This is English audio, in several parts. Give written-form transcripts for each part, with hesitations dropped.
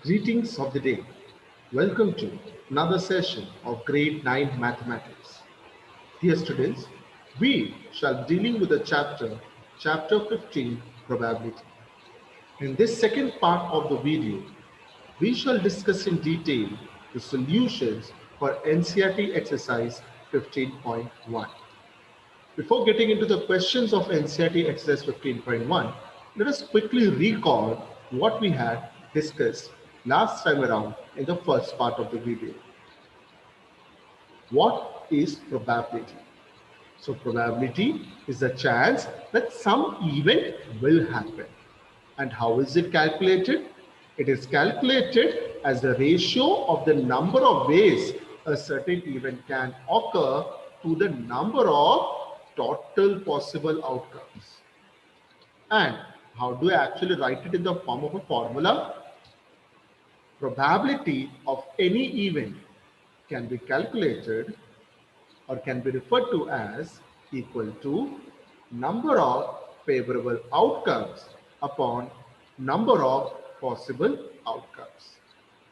Greetings of the day. Welcome to another session of Grade 9 Mathematics. Dear students, we shall be dealing with the chapter 15, Probability. In this second part of the video, we shall discuss in detail the solutions for NCERT exercise 15.1. Before getting into the questions of NCERT exercise 15.1, let us quickly recall what we had discussed last time around in the first part of the video. What is probability? So probability is the chance that some event will happen. And how is it calculated? It is calculated as the ratio of the number of ways a certain event can occur to the number of total possible outcomes. And how do I actually write it in the form of a formula? Probability of any event can be calculated or can be referred to as equal to number of favorable outcomes upon number of possible outcomes.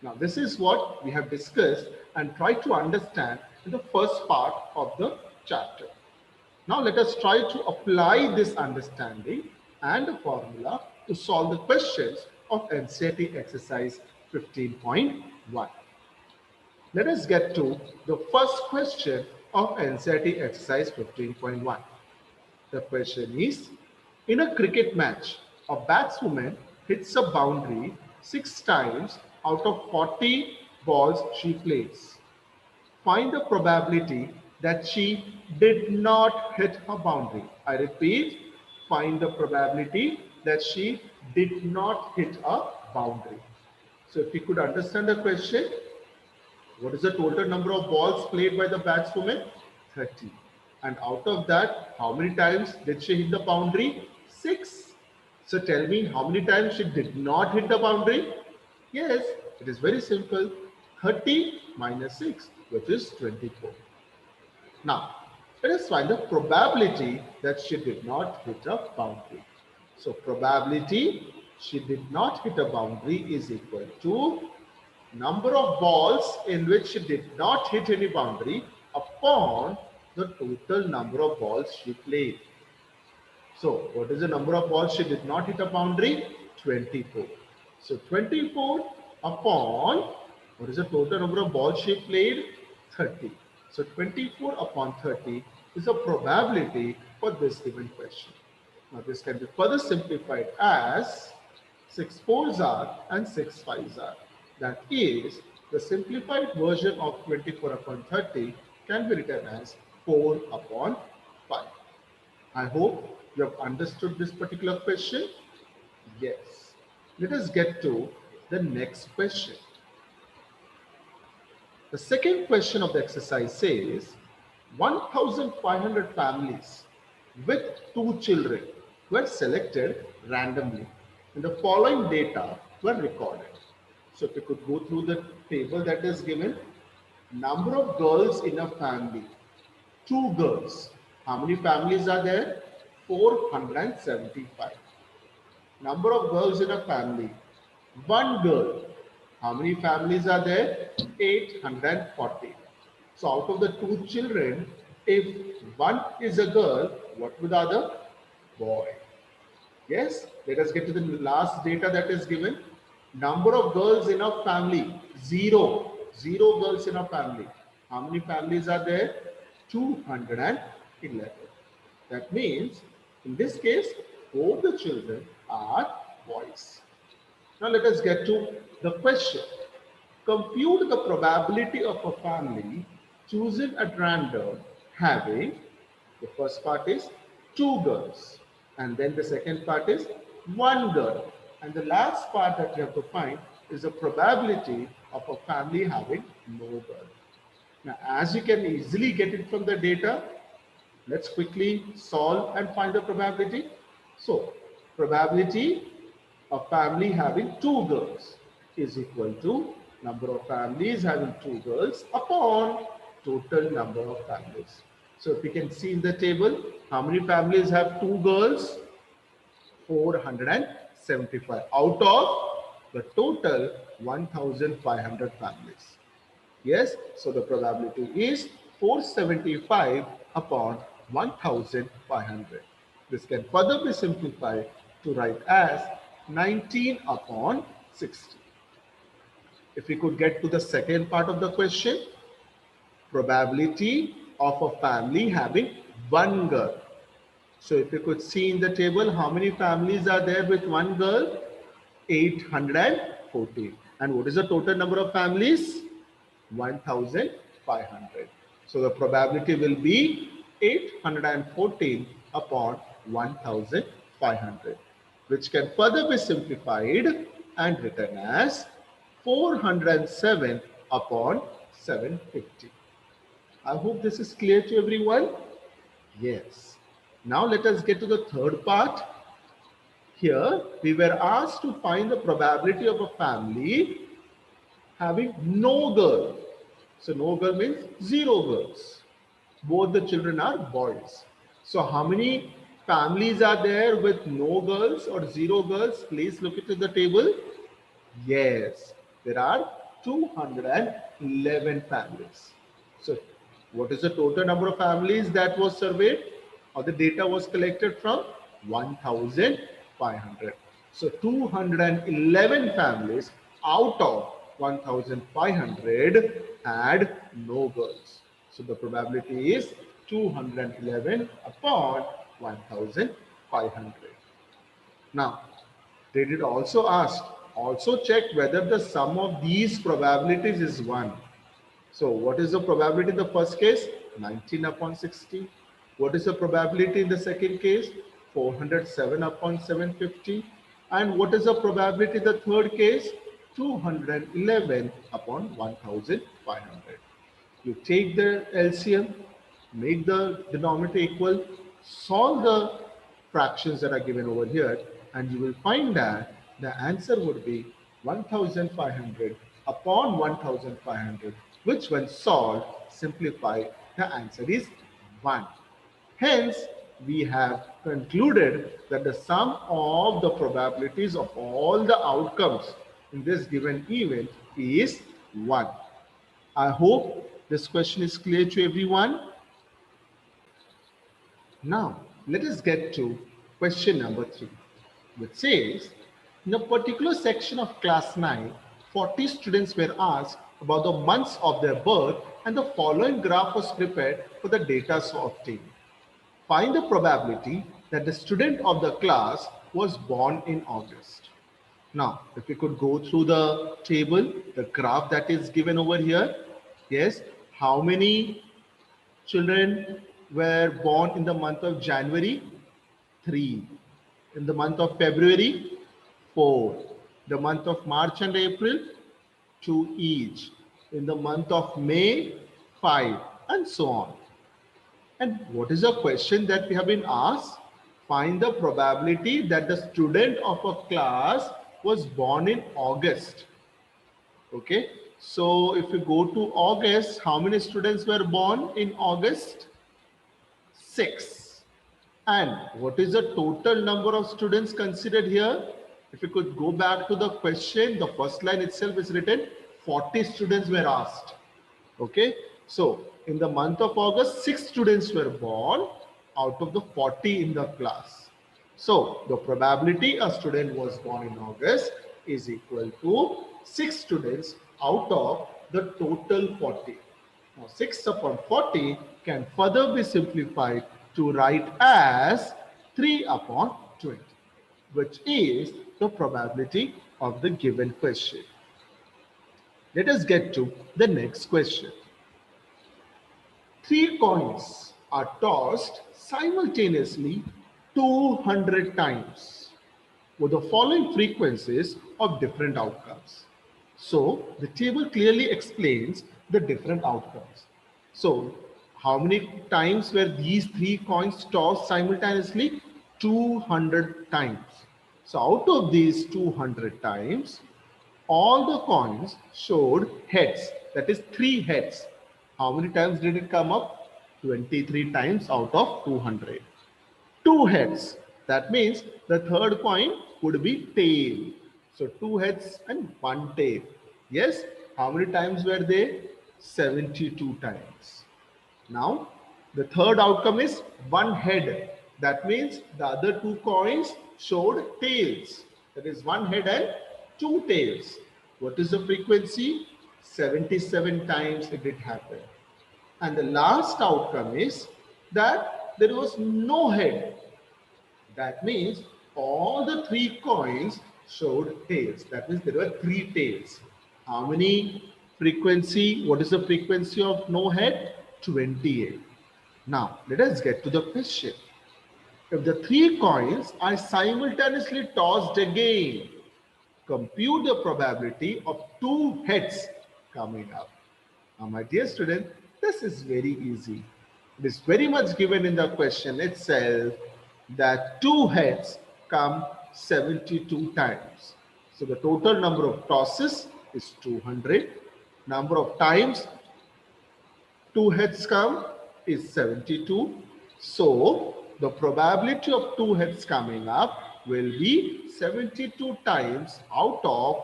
Now, this is what we have discussed and tried to understand in the first part of the chapter. Now, let us try to apply this understanding and the formula to solve the questions of NCERT exercise 15.1. Let us get to the first question of NCERT exercise 15.1. The question is, in a cricket match, a batswoman hits a boundary 6 times out of 40 balls she plays. Find the probability that she did not hit a boundary. I repeat, find the probability that she did not hit a boundary. So if you could understand the question, what is the total number of balls played by the batswoman? 30. And out of that, how many times did she hit the boundary? 6. So tell me how many times she did not hit the boundary? Yes, it is very simple. 30 minus 6, which is 24. Now, let us find the probability that she did not hit a boundary. So probability she did not hit a boundary is equal to number of balls in which she did not hit any boundary upon the total number of balls she played. So what is the number of balls she did not hit a boundary? 24. So 24 upon, what is the total number of balls she played? 30. So 24 upon 30 is the probability for this given question. Now this can be further simplified as 6 fours are and 6 fives are. That is, the simplified version of 24 upon 30 can be written as 4 upon 5. I hope you have understood this particular question. Yes. Let us get to the next question. The second question of the exercise says 1,500 families with 2 children were selected randomly and the following data were recorded. So if you could go through the table that is given, number of girls in a family, 2 girls. How many families are there? 475. Number of girls in a family, 1 girl. How many families are there? 840. So out of the 2 children, if one is a girl, what would the other? Boy. Yes, let us get to the last data that is given. Number of girls in a family, 0. 0 girls in a family. How many families are there? 211. That means, in this case, both the children are boys. Now let us get to the question. Compute the probability of a family chosen at random having, the first part is 2 girls, and then the second part is 1 girl, and the last part that you have to find is the probability of a family having no girl. Now, as you can easily get it from the data, let's quickly solve and find the probability. So, probability of family having 2 girls is equal to number of families having 2 girls upon total number of families. So if you can see in the table, how many families have 2 girls? 475 out of the total 1500 families. Yes, so the probability is 475 upon 1500. This can further be simplified to write as 19 upon 60. If we could get to the second part of the question, probability of a family having one girl. So if you could see in the table, how many families are there with one girl? 814. And what is the total number of families? 1500. So the probability will be 814 upon 1500, which can further be simplified and written as 407 upon 750. I hope this is clear to everyone. Yes. Now let us get to the third part. Here we were asked to find the probability of a family having no girl. So no girl means zero girls. Both the children are boys. So how many families are there with no girls or zero girls? Please look into the table. Yes, there are 211 families. So what is the total number of families that was surveyed or the data was collected from? 1500. So 211 families out of 1500 had no girls. So the probability is 211 upon 1500. Now, they did also ask, also check whether the sum of these probabilities is 1. So what is the probability in the first case? 19 upon 60. What is the probability in the second case? 407 upon 750. And what is the probability in the third case? 211 upon 1500. You take the LCM, make the denominator equal, solve the fractions that are given over here, and you will find that the answer would be 1500 upon 1500, which when solved, simplify, the answer is 1. Hence, we have concluded that the sum of the probabilities of all the outcomes in this given event is 1. I hope this question is clear to everyone. Now, let us get to question number 3, which says, in a particular section of class 9, 40 students were asked about the months of their birth and the following graph was prepared for the data so obtained. Find the probability that the student of the class was born in August. Now, if we could go through the table, the graph that is given over here, yes, how many children were born in the month of January? 3. In the month of February? 4. The month of March and April? 2 each. In the month of May? 5. And so on. And what is the question that we have been asked? Find the probability that the student of a class was born in August. Okay. So if you go to August, how many students were born in August? 6. And what is the total number of students considered here? If you could go back to the question, the first line itself is written 40 students were asked. Okay. So in the month of August, 6 students were born out of the 40 in the class. So the probability a student was born in August is equal to 6 students out of the total 40. Now 6 upon 40 can further be simplified to write as 3 upon 20, which is the probability of the given question. Let us get to the next question. 3 coins are tossed simultaneously 200 times with the following frequencies of different outcomes. So the table clearly explains the different outcomes. So how many times were these 3 coins tossed simultaneously? 200 times. So out of these 200 times, all the coins showed heads, that is 3 heads. How many times did it come up? 23 times out of 200. 2 heads. That means the third coin would be tail. So 2 heads and 1 tail. Yes, how many times were they? 72 times. Now, the third outcome is 1 head. That means the other 2 coins showed tails. That is 1 head and 2 tails. What is the frequency? 77 times it did happen. And the last outcome is that there was no head. That means all the 3 coins showed tails. That means there were 3 tails. How many frequency? What is the frequency of no head? 28. Now, let us get to the question. If the 3 coins are simultaneously tossed again, compute the probability of 2 heads coming up. Now, my dear student, this is very easy. It is very much given in the question itself that 2 heads come 72 times. So the total number of tosses is 200. Number of times 2 heads come is 72. So the probability of 2 heads coming up will be 72 times out of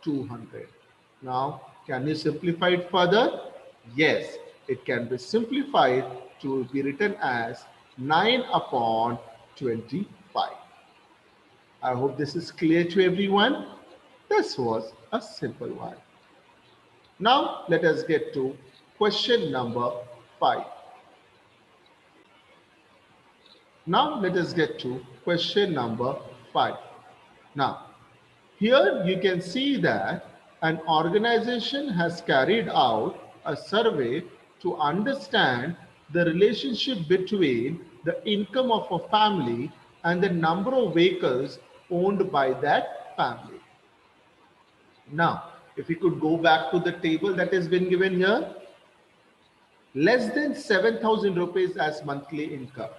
200. Now, can you simplify it further? Yes, it can be simplified to be written as 9 upon 25. I hope this is clear to everyone. This was a simple one. Now, let us get to question number 5. Now, let us get to question number 5. Now, here you can see that an organization has carried out a survey to understand the relationship between the income of a family and the number of vehicles owned by that family. Now, if we could go back to the table that has been given here, less than 7,000 rupees as monthly income.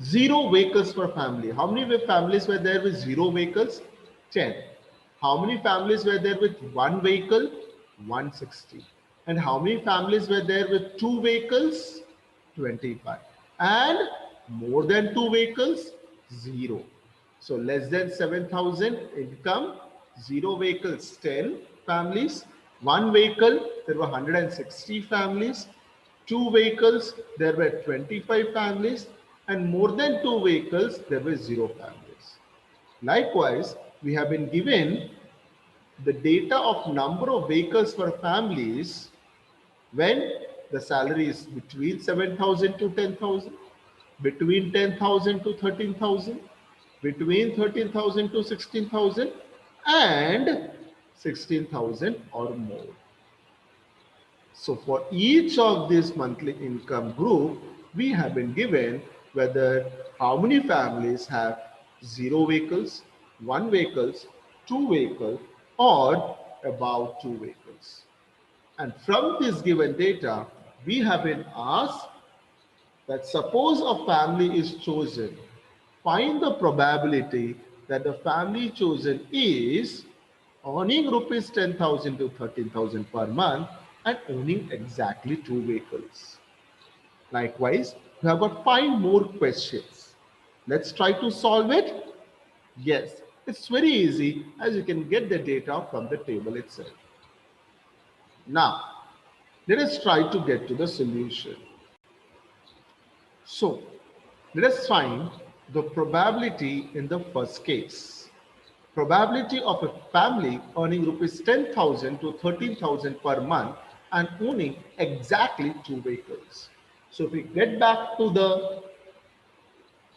0 vehicles per family. How many families were there with 0 vehicles? 10. How many families were there with 1 vehicle? 160. And how many families were there with 2 vehicles? 25. And more than 2 vehicles? 0. So less than 7,000 income, 0 vehicles, 10 families. 1 vehicle, there were 160 families. 2 vehicles, there were 25 families, and more than 2 vehicles, there were 0 families. Likewise, we have been given the data of number of vehicles per families when the salary is between 7,000 to 10,000, between 10,000 to 13,000, between 13,000 to 16,000, and 16,000 or more. So for each of these monthly income group, we have been given whether how many families have 0 vehicles, 1 vehicles, 2 vehicles, or about 2 vehicles. And from this given data, we have been asked that suppose a family is chosen, find the probability that the family chosen is earning rupees 10,000 to 13,000 per month and owning exactly 2 vehicles. Likewise, we have got 5 more questions. Let's try to solve it. Yes, it's very easy as you can get the data from the table itself. Now, let us try to get to the solution. So, let us find the probability in the first case. Probability of a family earning rupees 10,000 to 13,000 per month and owning exactly 2 vehicles. So if we get back to the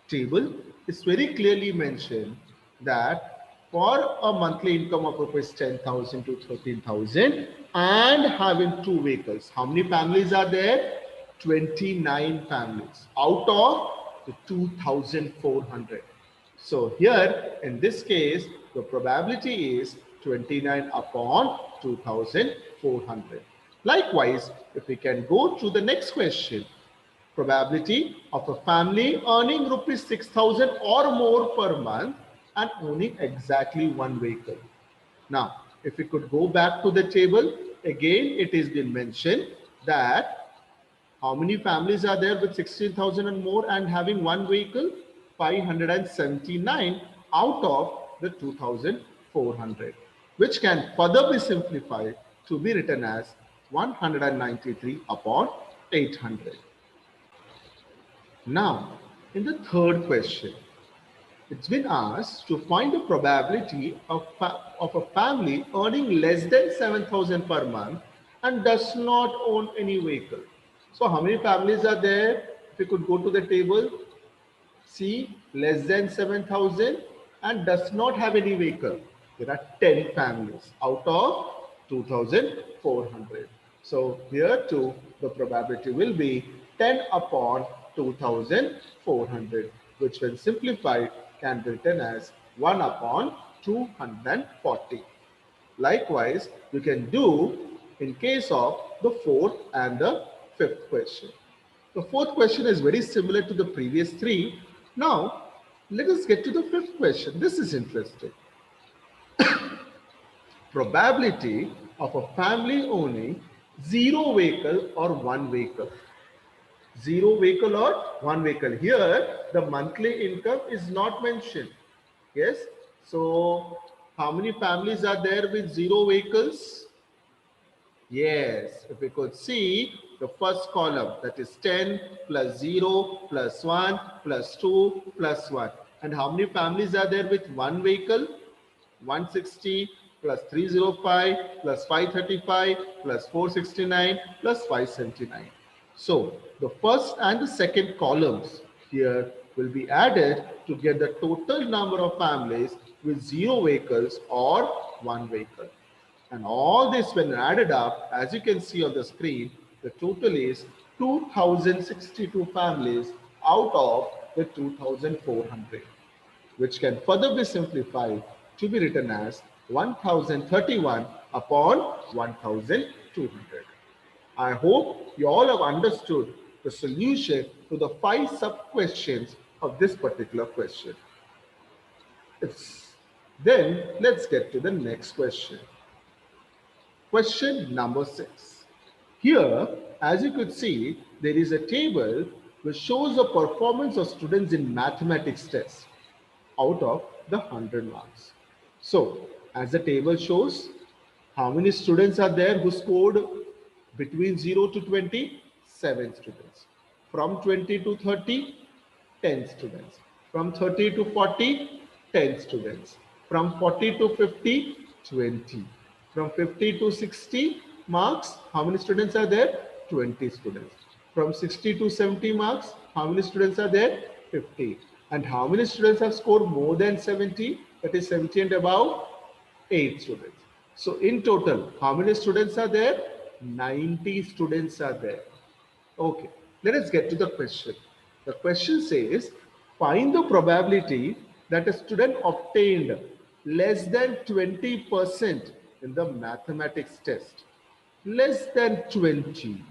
table, it's very clearly mentioned that for a monthly income of rupees 10,000 to 13,000 and having 2 vehicles, how many families are there? 29 families out of the 2,400. So here in this case, the probability is 29 upon 2,400. Likewise, if we can go to the next question, probability of a family earning rupees 6,000 or more per month and owning exactly 1 vehicle. Now, if we could go back to the table, again it has been mentioned that how many families are there with 16,000 and more and having 1 vehicle? 579 out of the 2400, which can further be simplified to be written as 193 upon 800. Now, in the third question, it's been asked to find the probability of a family earning less than 7,000 per month and does not own any vehicle. So how many families are there? If you could go to the table, see less than 7,000 and does not have any vehicle. There are 10 families out of 2,400. So here too the probability will be 10 upon 2,400, which when simplified can be written as 1 upon 240. Likewise, you can do in case of the fourth and the fifth question. The fourth question is very similar to the previous three. Now, let us get to the fifth question. This is interesting. Probability of a family owning zero vehicle or one vehicle. Zero vehicle or one vehicle. Here, the monthly income is not mentioned. Yes. So, how many families are there with zero vehicles? Yes, if we could see the first column, that is 10 plus 0 plus 1 plus 2 plus 1. And how many families are there with one vehicle? 160 plus 305 plus 535 plus 469 plus 579. So the first and the second columns here will be added to get the total number of families with zero vehicles or one vehicle. And all this when added up, as you can see on the screen, the total is 2062 families out of the 2400, which can further be simplified to be written as 1031 upon 1200. I hope you all have understood the solution to the 5 sub-questions of this particular question. Then let's get to the next question. Question number 6. Here, as you could see, there is a table which shows the performance of students in mathematics test out of the 100 marks. So, as the table shows, how many students are there who scored between 0 to 20? 7 students. From 20 to 30, 10 students. From 30 to 40, 10 students. From 40 to 50, 20. From 50 to 60 marks, how many students are there? 20 students. From 60 to 70 marks, how many students are there? 50. And how many students have scored more than 70? That is 70 and above? 8 students. So in total, how many students are there? 90 students are there. Okay, let us get to the question. The question says, find the probability that a student obtained less than 20% in the mathematics test. Less than 20.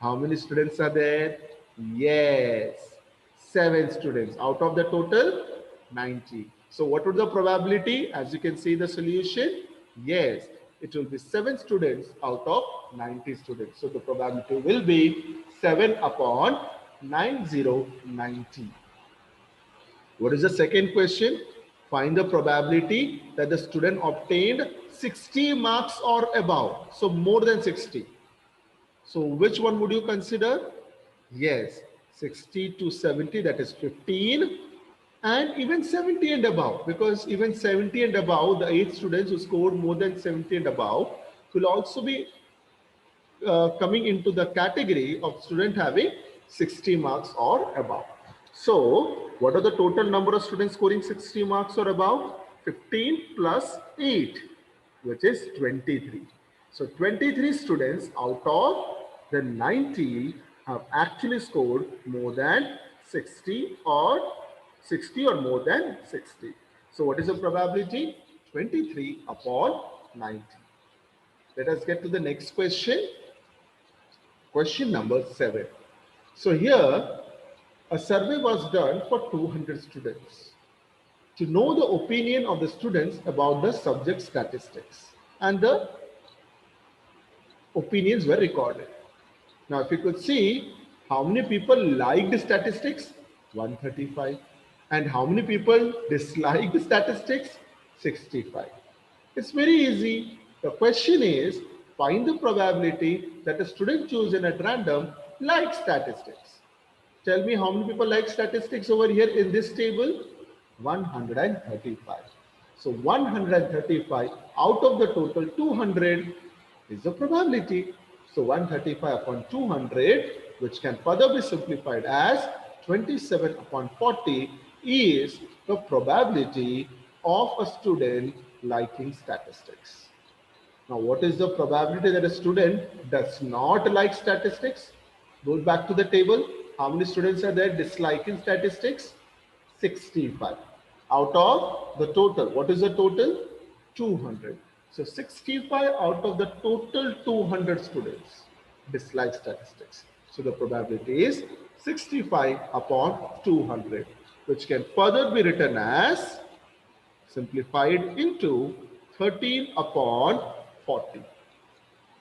How many students are there? Yes, 7 students out of the total 90. So what would the probability? As you can see the solution, yes, it will be 7 students out of 90 students. So the probability will be 7 upon 9090. What is the second question? Find the probability that the student obtained 60 marks or above. So more than 60. So which one would you consider? Yes, 60 to 70, that is 15. And even 70 and above, because even 70 and above, the 8 students who scored more than 70 and above will also be coming into the category of student having 60 marks or above. So, what are the total number of students scoring 60 marks or above? 15 plus 8, which is 23. So, 23 students out of the 90 have actually scored more than 60 or more than 60. So, what is the probability? 23 upon 90. Let us get to the next question. Question number 7. So here, a survey was done for 200 students to know the opinion of the students about the subject statistics, and the opinions were recorded. Now, if you could see how many people liked statistics, 135. And how many people dislike the statistics? 65. It's very easy. The question is, find the probability that a student chosen at random likes statistics. Tell me how many people like statistics over here in this table? 135. So 135 out of the total 200 is the probability. So 135 upon 200, which can further be simplified as 27 upon 40, is the probability of a student liking statistics. Now, what is the probability that a student does not like statistics? Goes back to the table. How many students are there disliking statistics? 65. Out of the total, what is the total? 200. So 65 out of the total 200 students dislike statistics. So the probability is 65 upon 200, which can further be written as simplified into 13 upon 40.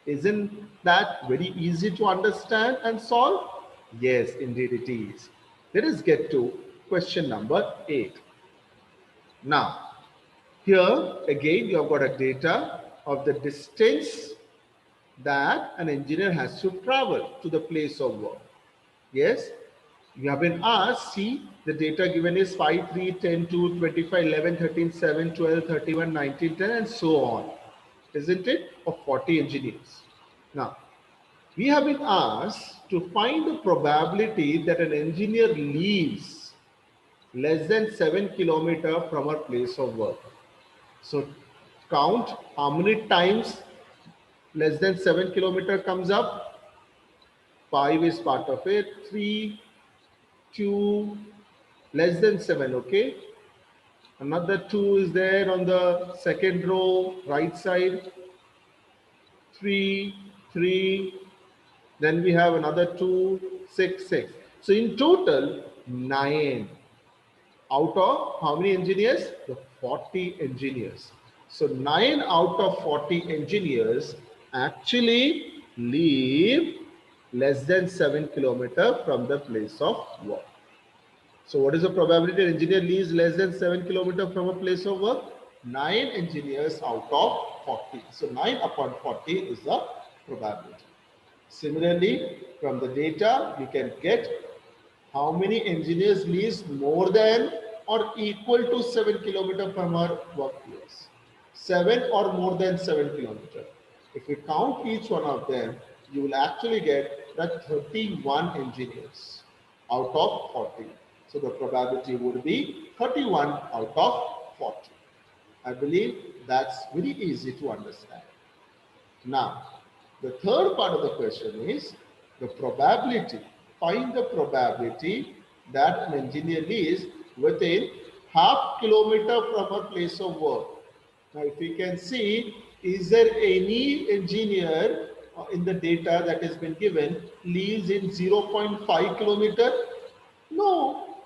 Isn't that very easy to understand and solve? Yes, indeed it is. Let us get to question number 8. Now, here again you have got a data of the distance that an engineer has to travel to the place of work. Yes, you have been asked, see, the data given is 5, 3, 10, 2, 25, 11, 13, 7, 12, 31, 19, 10, and so on. Isn't it? Of 40 engineers. Now, we have been asked to find the probability that an engineer leaves less than 7 kilometers from our place of work. So, count how many times less than 7 kilometers comes up. 5 is part of it. 3, 2, less than 7, okay? Another 2 is there on the second row, right side. 3, 3, then we have another 2, 6, 6. So in total, 9. Out of how many engineers? The 40 engineers. So 9 out of 40 engineers actually live less than 7 kilometers from the place of work. So what is the probability an engineer leaves less than 7 kilometers from a place of work? 9 engineers out of 40. So 9 upon 40 is the probability. Similarly, from the data, we can get how many engineers leaves more than or equal to 7 kilometers from our workplace. 7 or more than 7 kilometers. If we count each one of them, you will actually get that 31 engineers out of 40. So the probability would be 31 out of 40. I believe that's very easy to understand. Now, the third part of the question is the probability. Find the probability that an engineer is within half kilometer from a place of work. Now, if you can see, is there any engineer in the data that has been given lives in 0.5 kilometer? No,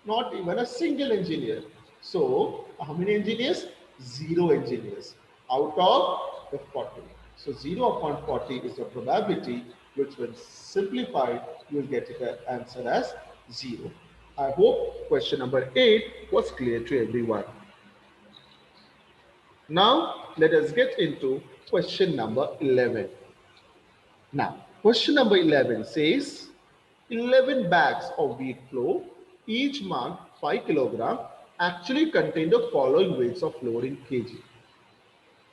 not even a single engineer. So, how many engineers? 0 engineers out of the 40. So, 0 upon 40 is the probability, which when simplified, you will get the answer as 0. I hope question number 8 was clear to everyone. Now, let us get into question number 11. Now, question number 11 says, 11 bags of wheat flour, each marked 5 kilogram, actually contain the following weights of flour in kg.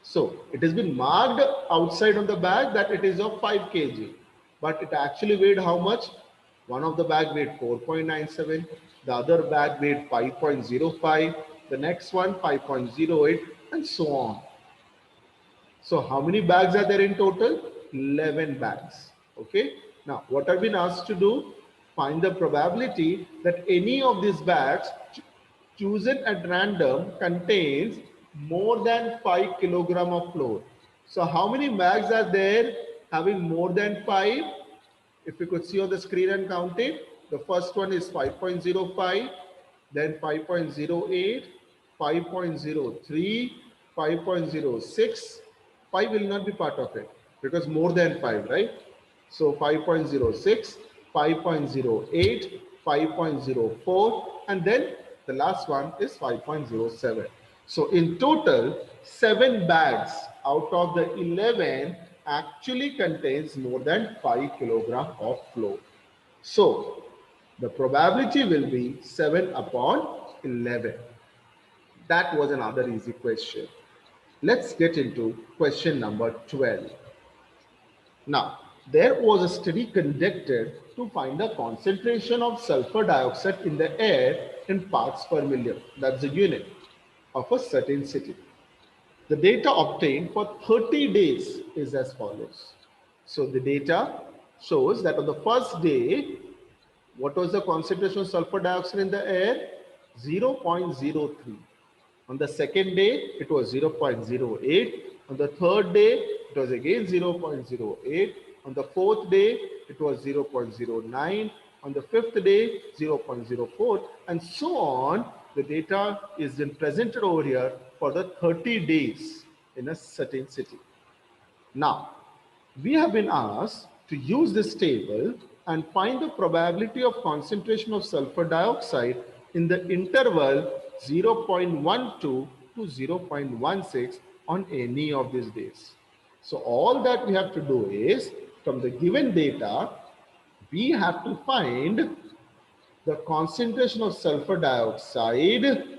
So, it has been marked outside on the bag that it is of 5 kg, but it actually weighed how much? One of the bag weighed 4.97, the other bag weighed 5.05, the next one 5.08, and so on. So how many bags are there in total? 11 bags. Okay. Now, what have been asked to do? Find the probability that any of these bags chosen at random contains more than 5 kilogram of flour. So how many bags are there having more than 5? If you could see on the screen and count it, the first one is 5.05, then 5.08, 5.03, 5.06. 5 will not be part of it because more than 5, right? So 5.06, 5.08, 5.04, and then The last one is 5.07. So in total, 7 bags out of the 11 actually contains more than 5 kilogram of flour. So the probability will be 7 upon 11. That was another easy question. Let's get into question number 12. Now, there was a study conducted to find the concentration of sulfur dioxide in the air in parts per million, that's the unit, of a certain city. The data obtained for 30 days is as follows. So the data shows that on the first day, what was the concentration of sulfur dioxide in the air? 0.03. On the second day, it was 0.08. On the third day, it was again 0.08. On the fourth day, it was 0.09. On the fifth day, 0.04, and so on. The data is then presented over here for the 30 days in a certain city. Now, we have been asked to use this table and find the probability of concentration of sulfur dioxide in the interval 0.12 to 0.16 on any of these days. So all that we have to do is, from the given data, we have to find the concentration of sulfur dioxide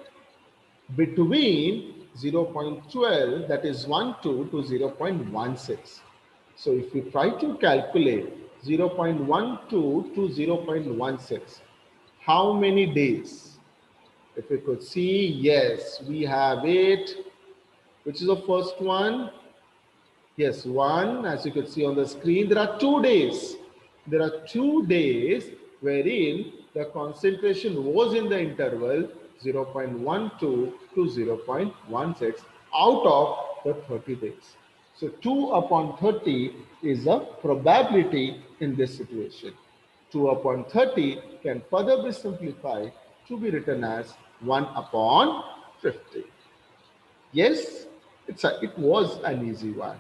between 0.12, that is 12, to 0.16. So if we try to calculate 0.12 to 0.16, how many days? If we could see, yes, we have it. Which is the first one? Yes, one, as you could see on the screen, there are 2 days. There are 2 days wherein the concentration was in the interval 0.12 to 0.16 out of the 30 days. So 2 upon 30 is a probability in this situation. 2 upon 30 can further be simplified to be written as 1 upon 50. Yes, it was an easy one.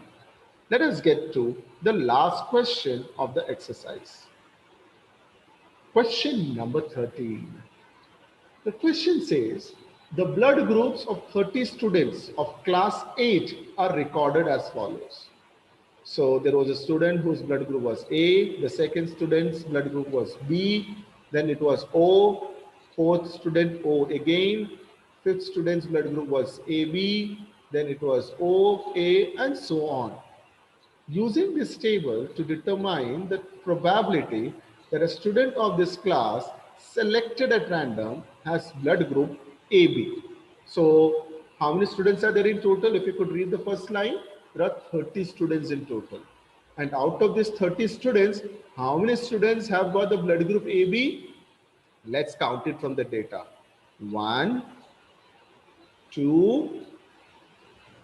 Let us get to the last question of the exercise. Question number 13. The question says, the blood groups of 30 students of class 8 are recorded as follows. So there was a student whose blood group was A, the second student's blood group was B, then it was O, fourth student O again, fifth student's blood group was AB, then it was O, A, and so on. Using this table to determine the probability that a student of this class selected at random has blood group AB. So how many students are there in total? If you could read the first line, there are 30 students in total. And out of these 30 students, how many students have got the blood group AB? Let's count it from the data. 1, 2,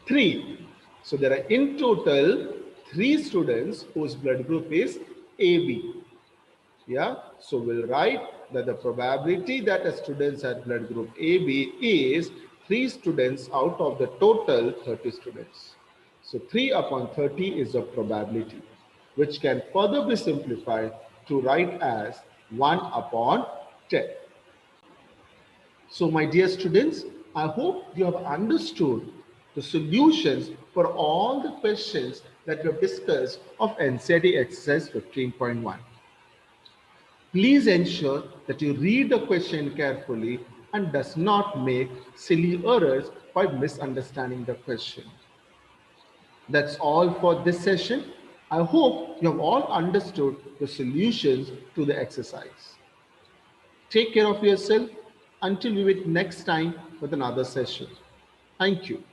3. So there are in total 3 students whose blood group is AB. Yeah, so we'll write that the probability that a student has blood group AB is 3 students out of the total 30 students. So 3 upon 30 is the probability, which can further be simplified to write as 1 upon 10. So my dear students, I hope you have understood the solutions for all the questions that we have discussed of NCERT exercise 15.1. Please ensure that you read the question carefully and does not make silly errors by misunderstanding the question. That's all for this session. I hope you have all understood the solutions to the exercise. Take care of yourself until we meet next time with another session. Thank you.